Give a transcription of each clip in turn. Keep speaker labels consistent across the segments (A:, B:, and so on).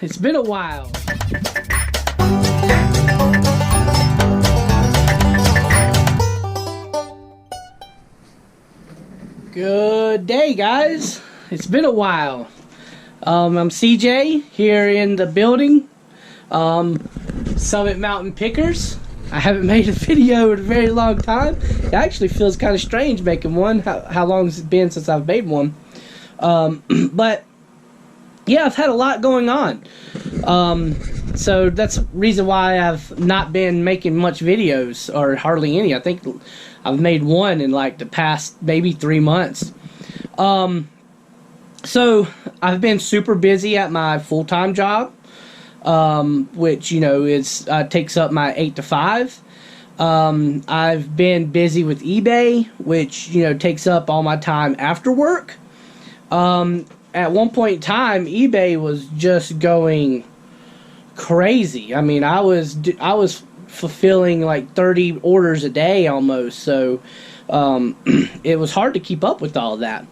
A: It's been a while. Good day, guys. It's been a while. I'm CJ here in the building. Summit Mountain Pickers. I haven't made a video in a very long time. It actually feels kind of strange making one. How long has it been since I've made one? But yeah, I've had a lot going on. So that's the reason why I've not been making much videos, or hardly any. I think I've made one in like the past maybe 3 months. So I've been super busy at my full-time job, which, you know, is takes up my 8 to 5. I've been busy with eBay, which, you know, takes up all my time after work. At one point in time, eBay was just going crazy. I mean, I was fulfilling like 30 orders a day almost, so it was hard to keep up with all of that.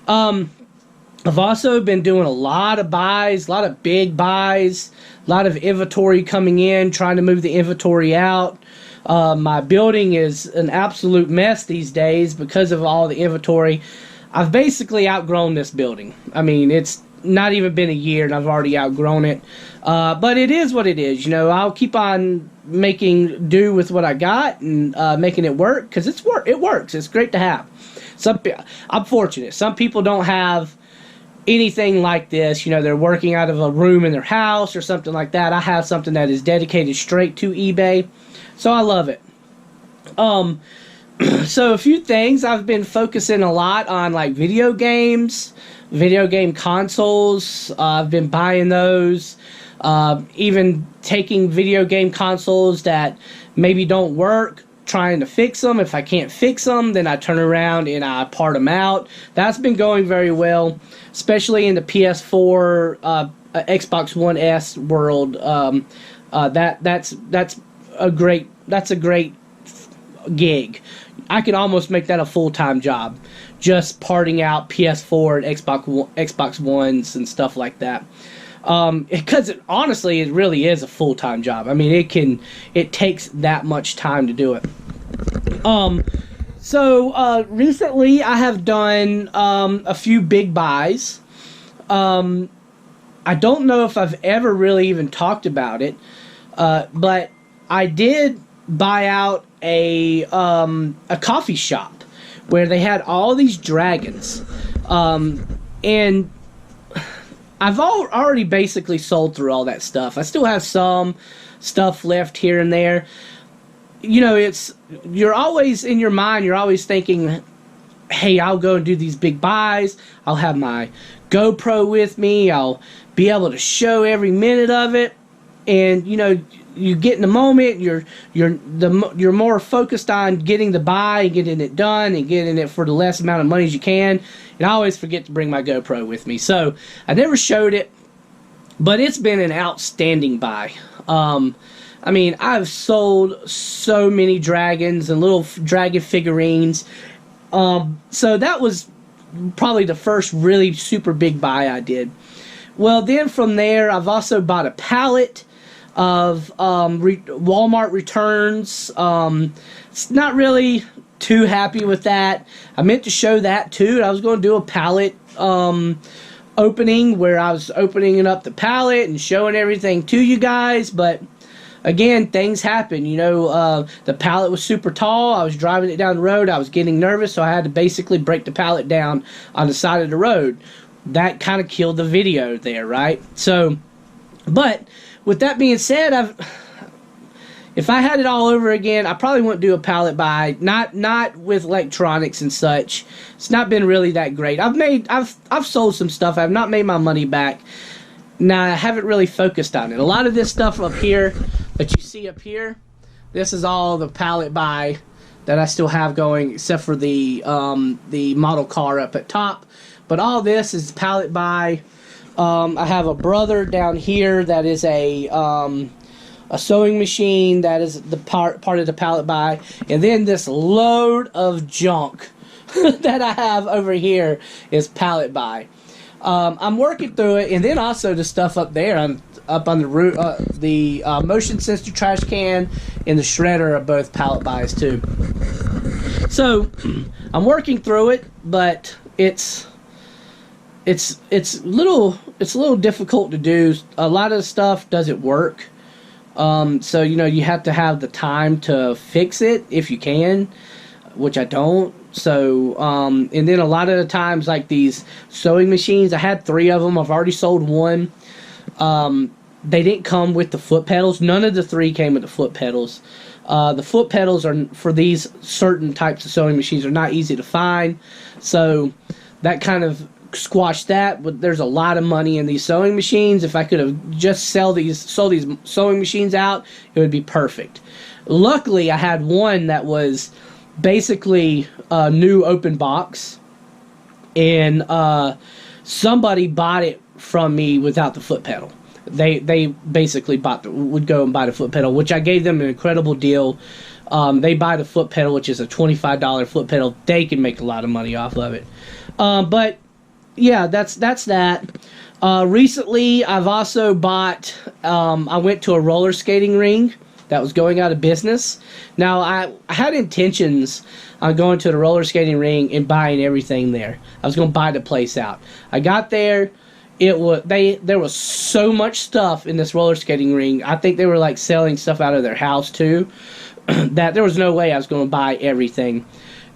A: I've also been doing a lot of buys, a lot of big buys, a lot of inventory coming in, trying to move the inventory out. My building is an absolute mess these days because of all the inventory. I've basically outgrown this building. I mean, it's not even been a year and I've already outgrown it. But it is what it is. You know, I'll keep on making do with what I got and making it work, because it works. It's great to have. I'm fortunate. Some people don't have anything like this. You know, they're working out of a room in their house or something like that. I have something that is dedicated straight to eBay. So I love it. So a few things. I've been focusing a lot on like video games, video game consoles. I've been buying those. Even taking video game consoles that maybe don't work, trying to fix them. If I can't fix them, then I turn around and I part them out. That's been going very well, especially in the PS4, Xbox One S world. That's a great gig. I could almost make that a full-time job, just parting out PS4 and Xbox Ones and stuff like that. Because honestly, it really is a full-time job. I mean, it takes that much time to do it. So recently I have done a few big buys. I don't know if I've ever really even talked about it, but I did buy out a coffee shop where they had all these dragons, and I've already basically sold through all that stuff. I still have some stuff left here and there. You know, you're always in your mind, you're always thinking, hey, I'll go and do these big buys. I'll have my GoPro with me. I'll be able to show every minute of it. And, you know, you get in the moment, you're more focused on getting the buy and getting it done and getting it for the less amount of money as you can. And I always forget to bring my GoPro with me. So I never showed it, but it's been an outstanding buy. I mean, I've sold so many dragons and little dragon figurines. So that was probably the first really super big buy I did. Well, then from there, I've also bought a pallet of Walmart returns. It's not really too happy with that. I meant to show that too. I was going to do a pallet opening where I was opening up the pallet and showing everything to you guys, but again, things happen. You know, the pallet was super tall. I was driving it down the road. I was getting nervous, so I had to basically break the pallet down on the side of the road. That kind of killed the video there, right? So, but with that being said, if I had it all over again, I probably wouldn't do a pallet buy. Not with electronics and such. It's not been really that great. I've sold some stuff. I've not made my money back. Now, I haven't really focused on it. A lot of this stuff up here that you see up here, this is all the pallet buy that I still have going, except for the model car up at top. But all this is pallet buy. I have a brother down here that is a sewing machine that is the part of the pallet buy, and then this load of junk that I have over here is pallet buy. I'm working through it, and then also the stuff up there. I'm up on the roof. The motion sensor trash can and the shredder are both pallet buys too. So I'm working through it, but it's a little difficult to do. A lot of the stuff doesn't work. So you have to have the time to fix it if you can, which I don't. So and then a lot of the times, like these sewing machines, I had 3 of them. I've already sold one. They didn't come with the foot pedals. None of the 3 came with the foot pedals. The foot pedals are for these certain types of sewing machines are not easy to find, so that kind of squashed that. But there's a lot of money in these sewing machines. If I could have just sold these sewing machines out, it would be perfect. Luckily, I had one that was basically a new open box, and somebody bought it from me without the foot pedal. They basically would go and buy the foot pedal, which I gave them an incredible deal. They buy the foot pedal, which is a $25 foot pedal. They can make a lot of money off of it. But yeah, that's that. Recently, I've also bought. I went to a roller skating ring that was going out of business. Now, I had intentions on going to the roller skating ring and buying everything there. I was going to buy the place out. I got there. There was so much stuff in this roller skating ring. I think they were like selling stuff out of their house too. That there was no way I was going to buy everything,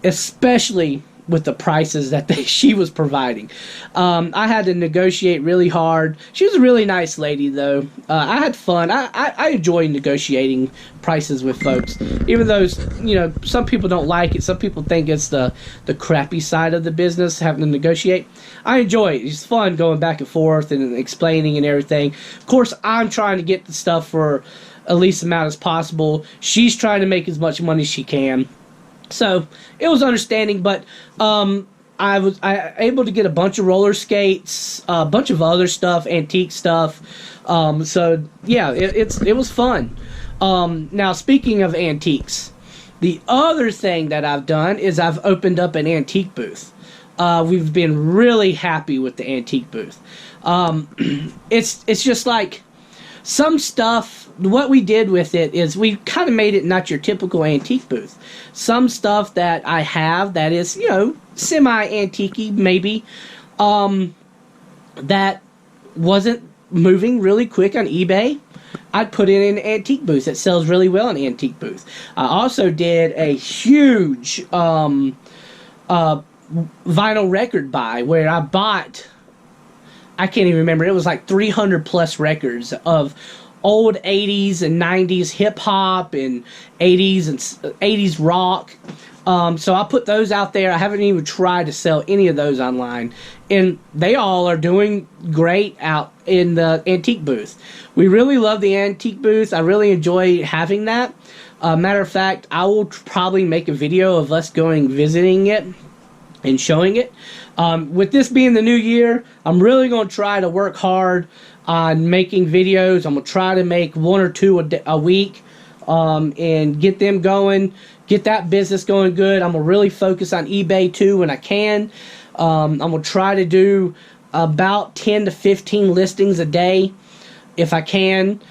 A: especially with the prices that she was providing. I had to negotiate really hard. She was a really nice lady, though. I had fun. I enjoy negotiating prices with folks, even though some people don't like it. Some people think it's the crappy side of the business, having to negotiate. I enjoy it. It's fun going back and forth and explaining and everything. Of course, I'm trying to get the stuff for at least amount as possible. She's trying to make as much money as she can. So it was understanding, but I was able to get a bunch of roller skates, a bunch of other stuff, antique stuff. So yeah, it was fun. Now, speaking of antiques, the other thing that I've done is I've opened up an antique booth. We've been really happy with the antique booth. It's just like some stuff. What we did with it is we kind of made it not your typical antique booth. Some stuff that I have that is, semi-antique-y maybe, that wasn't moving really quick on eBay, I'd put it in an antique booth that sells really well in an antique booth. I also did a huge vinyl record buy where I bought, I can't even remember, it was like 300 plus records of old 80s and 90s hip-hop and 80s rock. So I put those out there. I haven't even tried to sell any of those online. And they all are doing great out in the antique booth. We really love the antique booth. I really enjoy having that. Matter of fact, I will probably make a video of us going visiting it and showing it. With this being the new year, I'm really going to try to work hard on making videos. I'm going to try to make 1 or 2 a week and get them going, get that business going good. I'm going to really focus on eBay too when I can. I'm going to try to do about 10 to 15 listings a day if I can.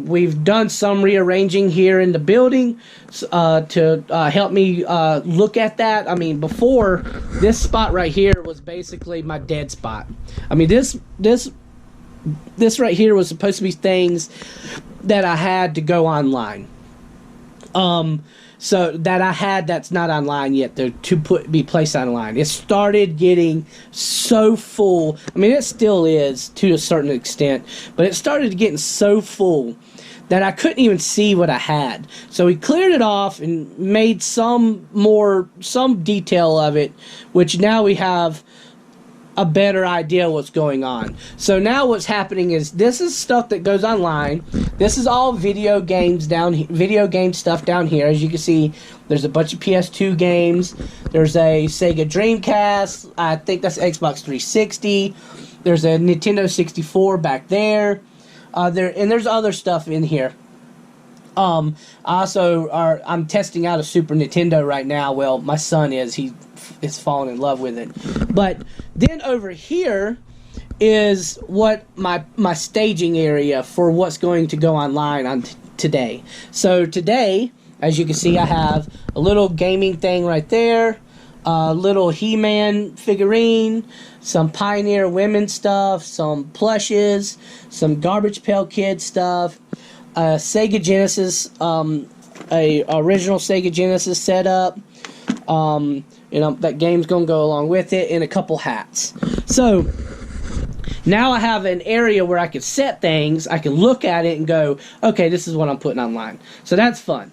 A: We've done some rearranging here in the building to help me look at that. I mean, before, this spot right here was basically my dead spot. I mean, this right here was supposed to be things that I had to go online. So that I had that's not online yet to be placed online. It started getting so full. I mean, it still is to a certain extent, but it started getting so full that I couldn't even see what I had. So we cleared it off and made some detail of it, which now we have a better idea what's going on. So now what's happening is this is stuff that goes online. This is all video game stuff down here. As you can see, there's a bunch of PS2 games. There's a Sega Dreamcast. I think that's Xbox 360. There's a Nintendo 64 back there. There's other stuff in here. I'm testing out a Super Nintendo right now. Well, my son is. He is falling in love with it. But then over here, is what my staging area for what's going to go online on today. So today, as you can see, I have a little gaming thing right there, a little He-Man figurine, some Pioneer Women stuff, some plushes, some Garbage Pail Kid stuff, Sega Genesis, a original Sega Genesis setup. You know, that game's gonna go along with it, and a couple hats. So now I have an area where I can set things. I can look at it and go, okay, this is what I'm putting online. So that's fun.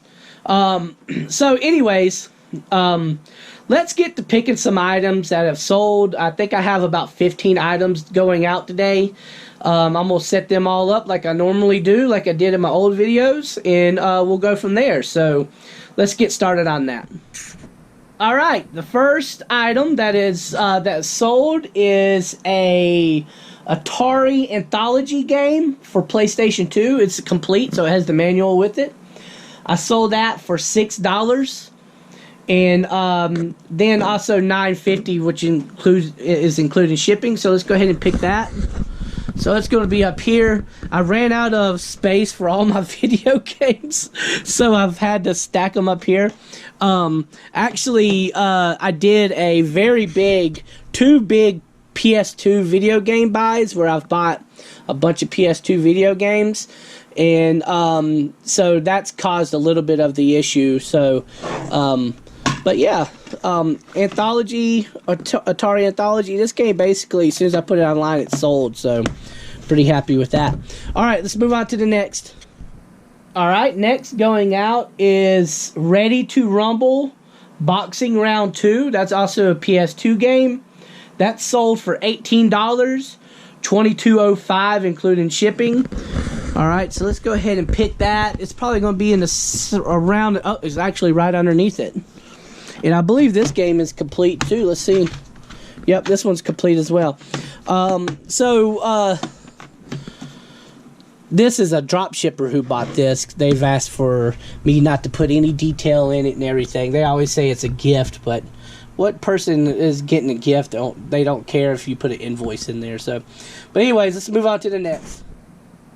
A: So anyways, let's get to picking some items that have sold. I think I have about 15 items going out today. I'm going to set them all up like I normally do, like I did in my old videos, and we'll go from there. So let's get started on that. All right, the first item that is sold is a Atari Anthology game for PlayStation 2. It's complete, so it has the manual with it. I sold that for $6, and then also $9.50, which is including shipping. So let's go ahead and pick that. So it's going to be up here. I ran out of space for all my video games, so I've had to stack them up here. Actually, I did a very big, two big PS2 video game buys where I've bought a bunch of PS2 video games, and so that's caused a little bit of the issue. So, but yeah, Anthology, Atari Anthology, this game basically, as soon as I put it online, it's sold, so pretty happy with that. Alright, let's move on to the next. Alright, next going out is Ready to Rumble Boxing Round 2. That's also a PS2 game. That's sold for $18, $22.05 including shipping. Alright, so let's go ahead and pick that. It's probably going to be in the around, oh, it's actually right underneath it. And I believe this game is complete too. Let's see. Yep, this one's complete as well. This is a drop shipper who bought this. They've asked for me not to put any detail in it and everything. They always say it's a gift, but what person is getting a gift? They don't care if you put an invoice in there. So, but anyways, let's move on to the next.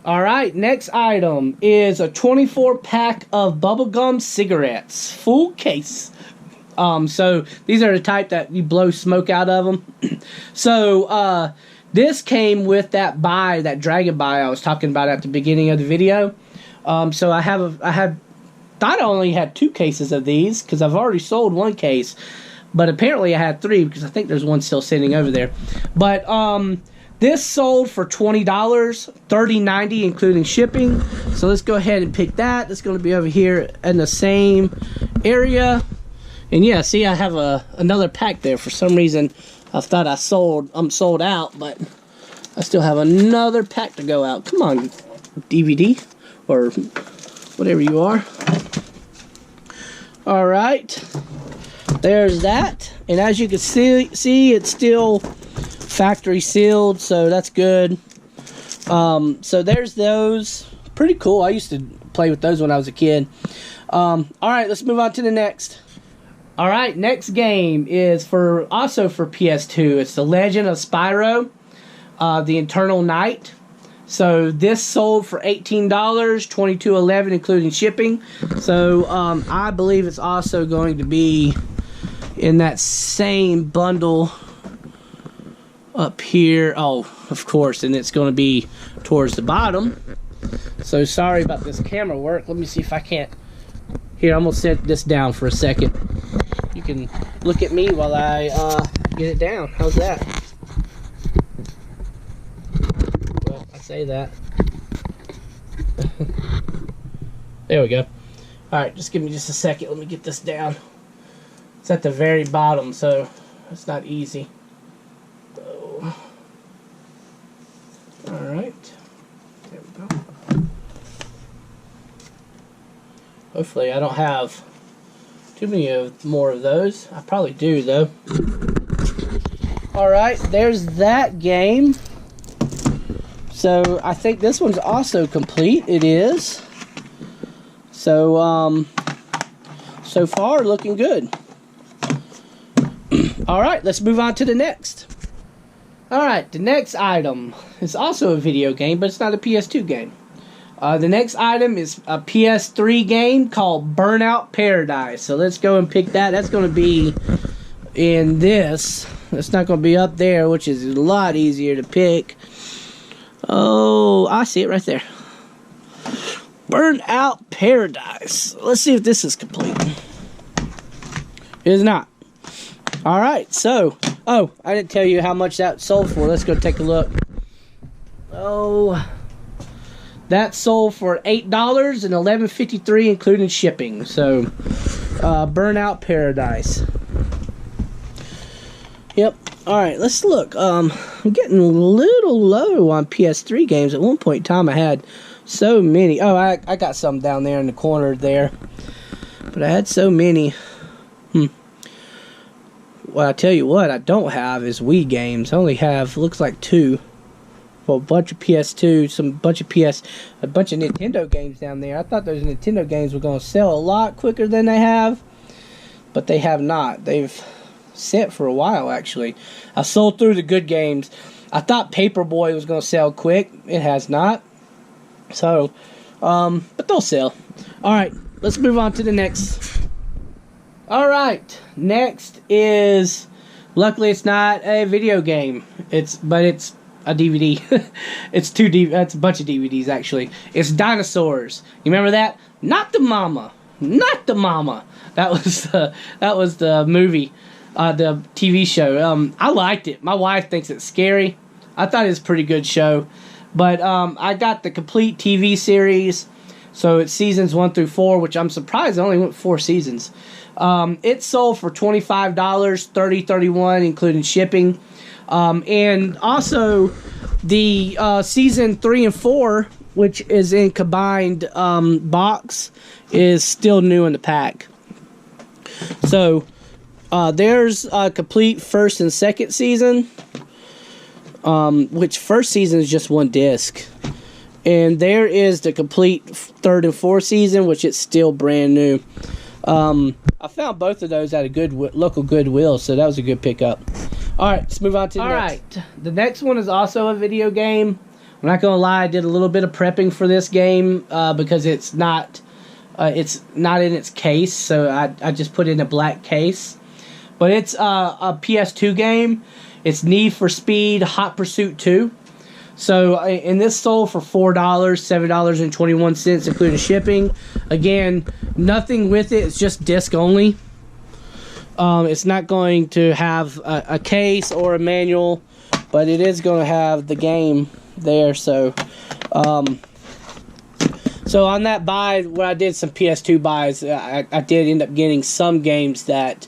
A: All right, next item is a 24-pack of bubblegum cigarettes, full case. So these are the type that you blow smoke out of them. So this came with that buy, that dragon buy I was talking about at the beginning of the video. So I thought I only had 2 cases of these because I've already sold 1 case, but apparently I had 3 because I think there's one still sitting over there. But this sold for $20, $30.90 including shipping. So let's go ahead and pick that. It's going to be over here in the same area. And yeah, see, I have another pack there. For some reason, I thought I'm sold out, but I still have another pack to go out. Come on, DVD, or whatever you are. All right, there's that. And as you can see, it's still factory sealed, so that's good. So there's those. Pretty cool. I used to play with those when I was a kid. All right, let's move on to the next. Alright, next game is also for PS2. It's The Legend of Spyro, The Eternal Night. So this sold for $18, $22.11 including shipping. So I believe it's also going to be in that same bundle up here. Oh, of course, and it's going to be towards the bottom. So sorry about this camera work. Let me see if I can't. Here, I'm going to set this down for a second. You can look at me while I get it down. How's that? Well, I say that. There we go. Alright, just give me just a second. Let me get this down. It's at the very bottom, so it's not easy. Alright. There we go. Hopefully I don't have too many more of those. I probably do, though. Alright, there's that game. So, I think this one's also complete. It is. So, so far, looking good. Alright, let's move on to the next. Alright, the next item is also a video game, but it's not a PS2 game. The next item is a PS3 game called Burnout Paradise. So let's go and pick that. That's going to be in this. It's not going to be up there, which is a lot easier to pick. Oh, I see it right there. Burnout Paradise. Let's see if this is complete. It is not. Alright, so. Oh, I didn't tell you how much that sold for. Let's go take a look. Oh. That sold for $8 and $11.53 including shipping. So, Burnout Paradise. Yep. Alright, let's look. I'm getting a little low on PS3 games. At one point in time, I had so many. Oh, I got some down there in the corner there. But I had so many. Well, I tell you what, I don't have is Wii games. I only have, looks like 2. Well, a bunch of PS2, a bunch of Nintendo games down there. I thought those Nintendo games were going to sell a lot quicker than they have, but they have not. They've sat for a while, actually. I sold through the good games. I thought Paperboy was going to sell quick. It has not. So, but they'll sell. Alright, let's move on to the next. Alright, next is, luckily it's not a video game. But it's a DVD. It's a bunch of DVDs actually. It's Dinosaurs. You remember that? Not the Mama. Not the Mama. That was the movie, the TV show. I liked it. My wife thinks it's scary. I thought it was a pretty good show. But I got the complete TV series. So it's seasons 1 through 4, which I'm surprised it only went 4 seasons. It sold for $25, $30.31 including shipping. And also the season 3 and 4, which is in combined box, is still new in the pack. So there's a complete first and second season, which first season is just 1 disc. And there is the complete 3rd and 4th season, which is still brand new. I found both of those at a local Goodwill, so that was a good pickup. Alright, let's move on to the next. Alright, the next one is also a video game. I'm not going to lie, I did a little bit of prepping for this game because it's not in its case, so I just put it in a black case. But it's a PS2 game. It's Need for Speed Hot Pursuit 2. So, and this sold for $4, $7.21 including shipping. Again, nothing with it. It's just disc only. It's not going to have a case or a manual, but it is going to have the game there. So, so on that buy, when I did some PS2 buys, I did end up getting some games that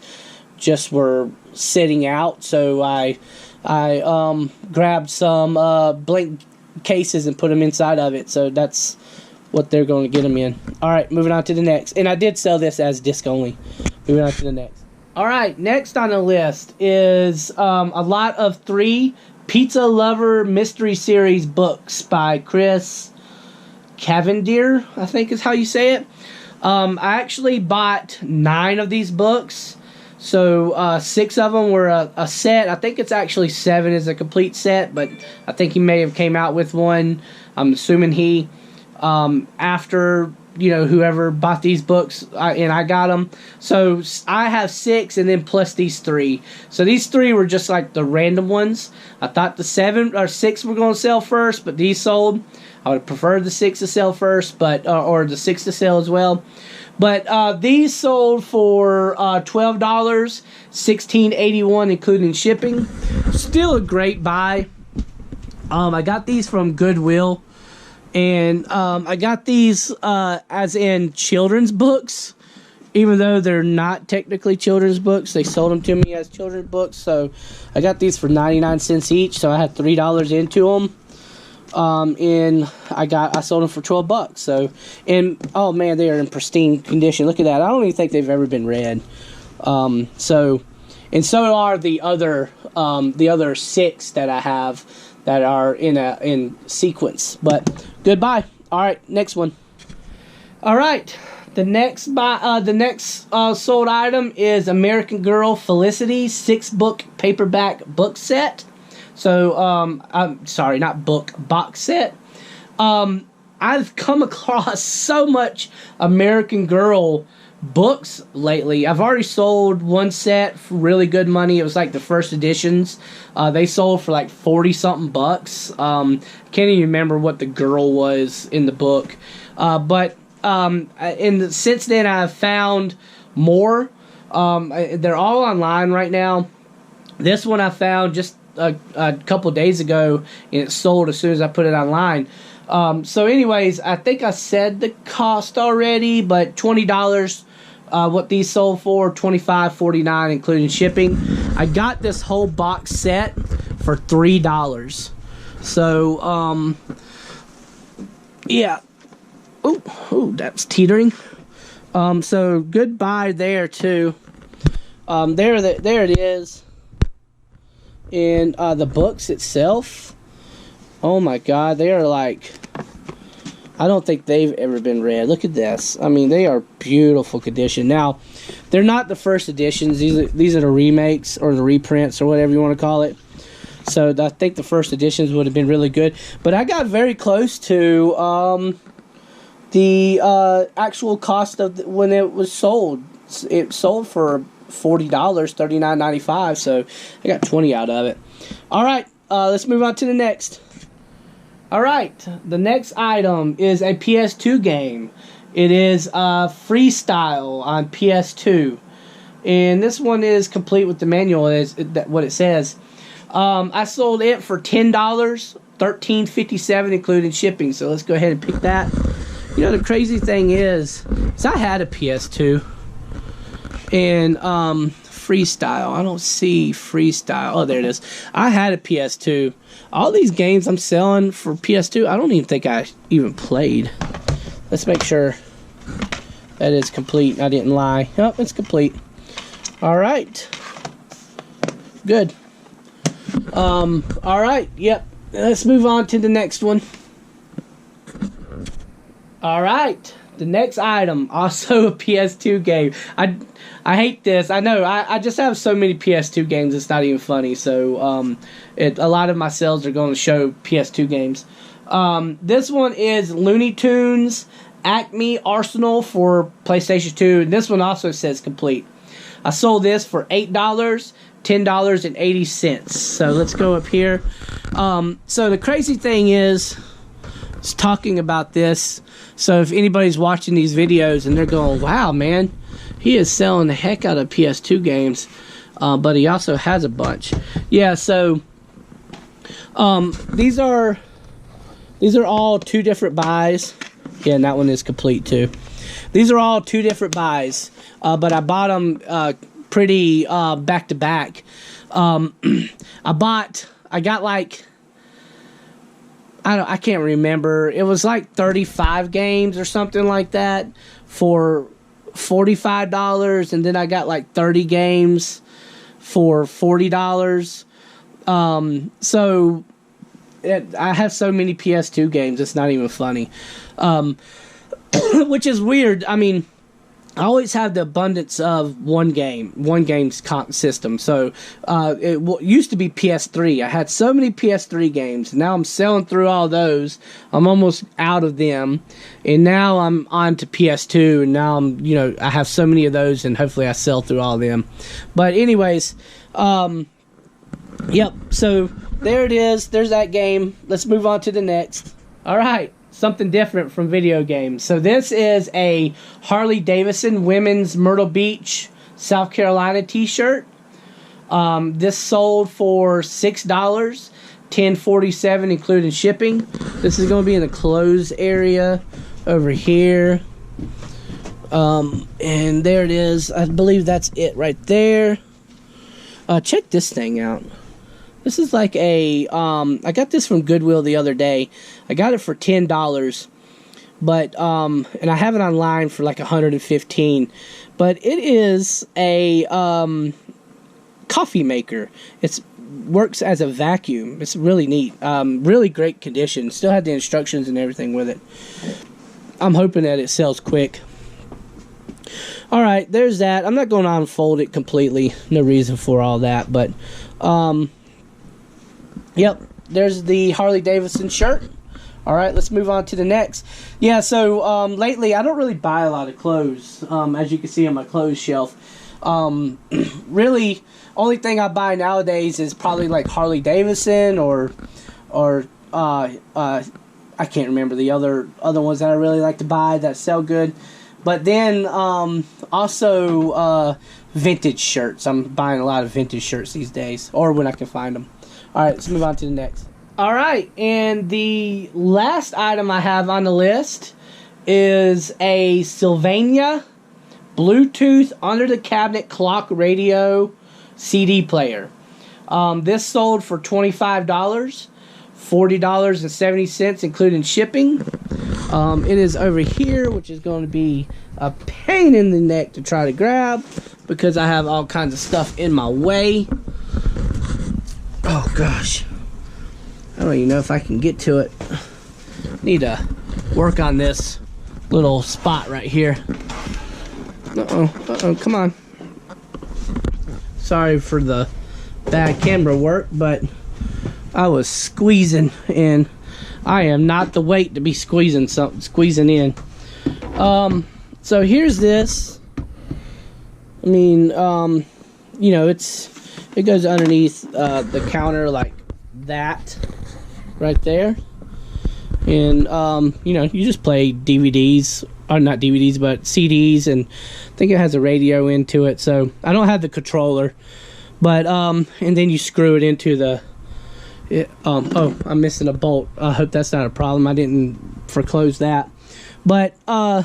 A: just were sitting out. So I grabbed some blank cases and put them inside of it. So that's what they're going to get them in. Alright, moving on to the next. And I did sell this as disc only. Moving on to the next. Alright, next on the list is a lot of 3 Pizza Lover Mystery Series books by Chris Cavendier, I think is how you say it. I actually bought 9 of these books. So 6 of them were a set. I think it's actually 7 is a complete set, but I think he may have came out with one. I'm assuming he, after, you know, whoever bought these books, and I got them. So I have 6 and then plus these 3. So these 3 were just like the random ones. I thought the 7 or 6 were going to sell first, but these sold. I would prefer the 6 to sell first, but or the 6 to sell as well. But these sold for $12, $16.81 including shipping. Still a great buy. I got these from Goodwill, and I got these as in children's books, even though they're not technically children's books. They sold them to me as children's books, so I got these for 99 cents each. So I had $3 into them. And I sold them for $12. So, and oh man, they are in pristine condition. Look at that. I don't even think they've ever been read. So, and so are the other 6 that I have that are in sequence. But goodbye. All right, next one. All right, the next sold item is American Girl Felicity 6-book paperback book set. So, I'm sorry, not book, box set. I've come across so much American Girl books lately. I've already sold one set for really good money. It was like the first editions. They sold for like 40 something bucks. Can't even remember what the girl was in the book. But since then I've found more. They're all online right now. This one I found just a couple days ago, and it sold as soon as I put it online. So anyways, I think I said the cost already, but $20, what these sold for, $25.49 including shipping. I got this whole box set for $3. So, yeah. Oh, that's teetering. So goodbye there too. There it is. And the books itself, oh my God, they are like, I don't think they've ever been read. Look at this. I mean, they are beautiful condition. Now, they're not the first editions. These are the remakes or the reprints or whatever you want to call it. So I think the first editions would have been really good. But I got very close to the actual cost of when it was sold. It sold for $40, $39.95. So I got 20 out of it. All right, let's move on to the next. All right, the next item is a PS2 game. It is Freestyle on PS2, and this one is complete with the manual. Is what it says. I sold it for $10, $13.57 including shipping. So let's go ahead and pick that. You know, the crazy thing is I had a PS2 and Freestyle. I don't see Freestyle. Oh, there it is. I had a PS2. All these games I'm selling for PS2, I don't even think I even played. Let's make sure that is complete. I didn't lie. Oh, it's complete. All right. Good. All right. Yep. Let's move on to the next one. All right. The next item, also a PS2 game. I hate this. I know. I just have so many PS2 games. It's not even funny. So a lot of my sales are going to show PS2 games. This one is Looney Tunes Acme Arsenal for PlayStation 2. And this one also says complete. I sold this for $8, $10.80. So let's go up here. So the crazy thing is talking about this. So if anybody's watching these videos and they're going, wow, man, he is selling the heck out of PS2 games, but he also has a bunch. Yeah, so these are all two different buys. Yeah, and that one is complete too. These are all two different buys, but I bought them pretty back to back. I got like, I can't remember. It was like 35 games or something like that for $45, and then I got like 30 games for $40. So I have so many PS2 games, it's not even funny. Which is weird. I mean, I always have the abundance of one game's system. So it used to be PS3. I had so many PS3 games. Now I'm selling through all those. I'm almost out of them, and now I'm on to PS2. And now I have so many of those, and hopefully I sell through all of them. But anyways, yep. So there it is. There's that game. Let's move on to the next. All right. Something different from video games. So this is a Harley Davidson Women's Myrtle Beach, South Carolina t-shirt. This sold for $6, $10.47 including shipping. This is going to be in the closed area over here. And there it is. I believe that's it right there. Check this thing out. This is like a, I got this from Goodwill the other day. I got it for $10, but, and I have it online for like $115, but it is a, coffee maker. It works as a vacuum. It's really neat. Really great condition. Still had the instructions and everything with it. I'm hoping that it sells quick. Alright, there's that. I'm not going to unfold it completely. No reason for all that, but, Yep, there's the Harley Davidson shirt. All right, let's move on to the next. Yeah, so lately I don't really buy a lot of clothes, as you can see on my clothes shelf. Really, only thing I buy nowadays is probably like Harley Davidson or I can't remember the other ones that I really like to buy that sell good. But then also vintage shirts. I'm buying a lot of vintage shirts these days, or when I can find them. All right, let's move on to the next. All right, and the last item I have on the list is a Sylvania Bluetooth under-the-cabinet clock radio CD player. This sold for $25, $40.70 including shipping. It is over here, which is going to be a pain in the neck to try to grab because I have all kinds of stuff in my way. Oh gosh, I don't even know if I can get to it. Need to work on this little spot right here. Uh-oh, come on. Sorry for the bad camera work, but I was squeezing and I am not the weight to be squeezing in. So here's this. I mean, you know, it goes underneath the counter like that right there. And you know, you just play DVDs, or not DVDs, but CDs, and I think it has a radio into it. So I don't have the controller, but and then you screw it into the oh, I'm missing a bolt. I hope that's not a problem. I didn't foreclose that. But yeah,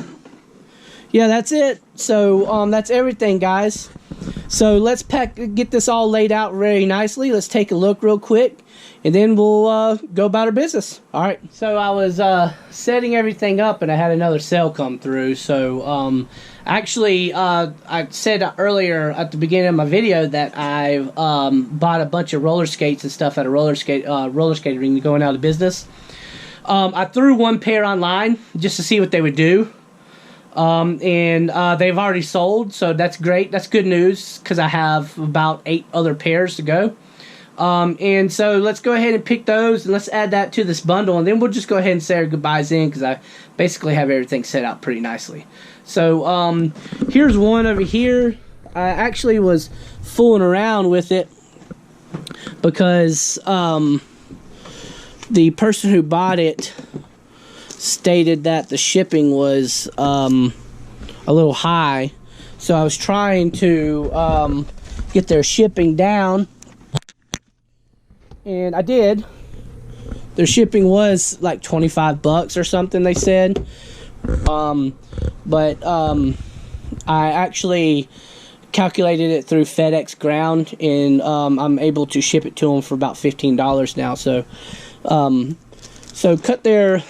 A: that's it. So that's everything, guys. So let's get this all laid out very nicely. Let's take a look real quick, and then we'll go about our business. All right. So I was setting everything up, and I had another sale come through. So actually, I said earlier at the beginning of my video that I bought a bunch of roller skates and stuff at a roller skating ring going out of business. I threw one pair online just to see what they would do. And they've already sold, so that's great. That's good news because I have about 8 other pairs to go. And so let's go ahead and pick those, and let's add that to this bundle, and then we'll just go ahead and say our goodbyes in because I basically have everything set out pretty nicely. So here's one over here. I actually was fooling around with it because the person who bought it stated that the shipping was a little high, so I was trying to get their shipping down, and I did. Their shipping was like $25 or something, they said, but I actually calculated it through FedEx Ground, and I'm able to ship it to them for about $15 now. So so cut their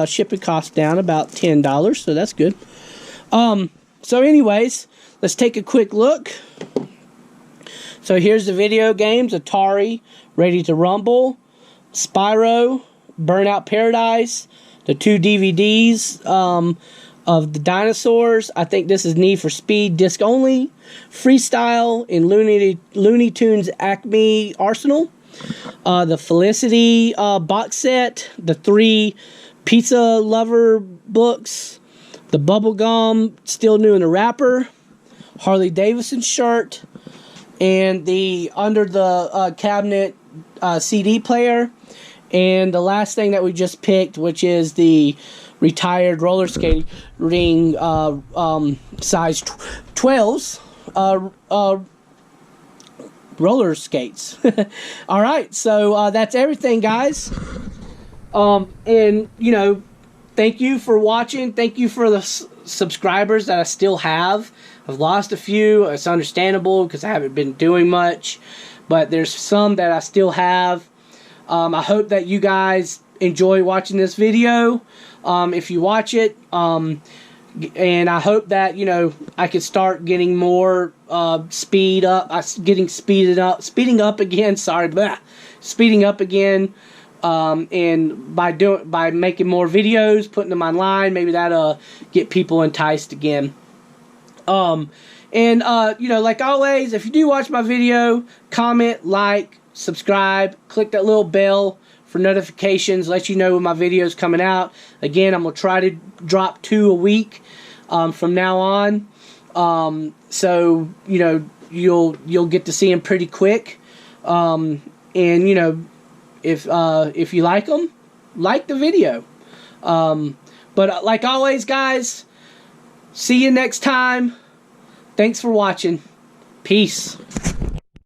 A: shipping costs down about $10, so that's good. So anyways, let's take a quick look. So here's the video games: Atari, Ready to Rumble, Spyro, Burnout Paradise, the 2 DVDs of the dinosaurs. I think this is Need for Speed disc only, Freestyle, and Looney Tunes Acme Arsenal. The Felicity box set, the 3 Pizza Lover books, the Bubblegum Still New in the Wrapper, Harley Davidson shirt, and the under the cabinet CD player, and the last thing that we just picked, which is the retired roller skating ring size 12s roller skates. All right, so that's everything, guys. And you know, thank you for watching. Thank you for the subscribers that I still have. I've lost a few. It's understandable because I haven't been doing much, but there's some that I still have. I hope that you guys enjoy watching this video. If you watch it, and I hope that, you know, I could start getting more speeding up again. Sorry, speeding up again. And by making more videos, putting them online, maybe that'll get people enticed again. You know, like always, if you do watch my video, comment, like, subscribe, click that little bell for notifications, let you know when my video's coming out. Again, I'm going to try to drop 2 a week from now on. So, you know, you'll get to see them pretty quick. And, you know, if you like them, like the video. But like always, guys, see you next time. Thanks for watching. Peace.